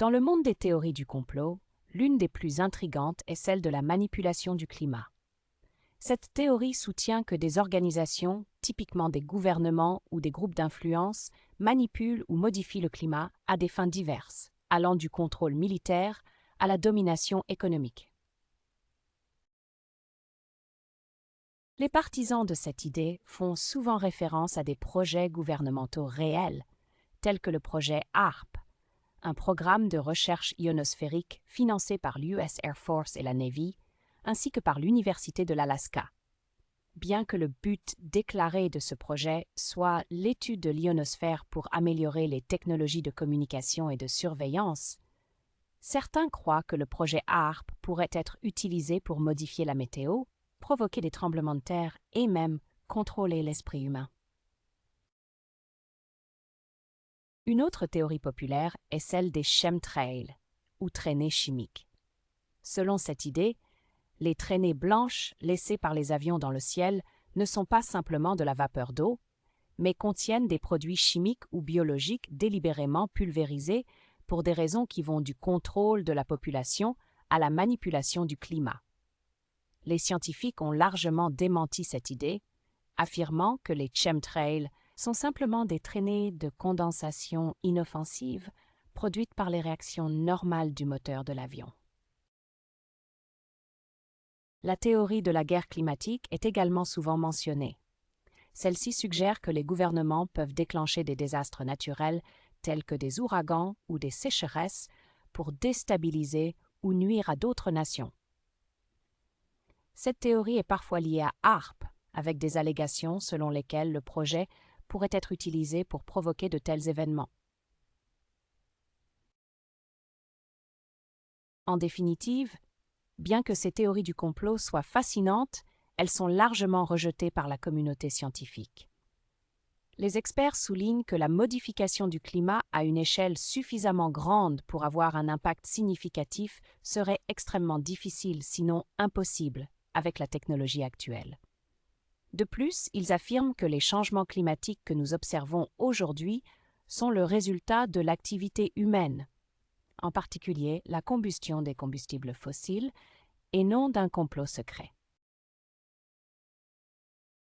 Dans le monde des théories du complot, l'une des plus intrigantes est celle de la manipulation du climat. Cette théorie soutient que des organisations, typiquement des gouvernements ou des groupes d'influence, manipulent ou modifient le climat à des fins diverses, allant du contrôle militaire à la domination économique. Les partisans de cette idée font souvent référence à des projets gouvernementaux réels, tels que le projet HAARP, un programme de recherche ionosphérique financé par l'US Air Force et la Navy, ainsi que par l'Université de l'Alaska. Bien que le but déclaré de ce projet soit l'étude de l'ionosphère pour améliorer les technologies de communication et de surveillance, certains croient que le projet HAARP pourrait être utilisé pour modifier la météo, provoquer des tremblements de terre et même contrôler l'esprit humain. Une autre théorie populaire est celle des chemtrails, ou traînées chimiques. Selon cette idée, les traînées blanches laissées par les avions dans le ciel ne sont pas simplement de la vapeur d'eau, mais contiennent des produits chimiques ou biologiques délibérément pulvérisés pour des raisons qui vont du contrôle de la population à la manipulation du climat. Les scientifiques ont largement démenti cette idée, affirmant que les chemtrails sont simplement des traînées de condensation inoffensives produites par les réactions normales du moteur de l'avion. La théorie de la guerre climatique est également souvent mentionnée. Celle-ci suggère que les gouvernements peuvent déclencher des désastres naturels tels que des ouragans ou des sécheresses pour déstabiliser ou nuire à d'autres nations. Cette théorie est parfois liée à HAARP, avec des allégations selon lesquelles le projet pourrait être utilisé pour provoquer de tels événements. En définitive, bien que ces théories du complot soient fascinantes, elles sont largement rejetées par la communauté scientifique. Les experts soulignent que la modification du climat à une échelle suffisamment grande pour avoir un impact significatif serait extrêmement difficile, sinon impossible, avec la technologie actuelle. De plus, ils affirment que les changements climatiques que nous observons aujourd'hui sont le résultat de l'activité humaine, en particulier la combustion des combustibles fossiles, et non d'un complot secret.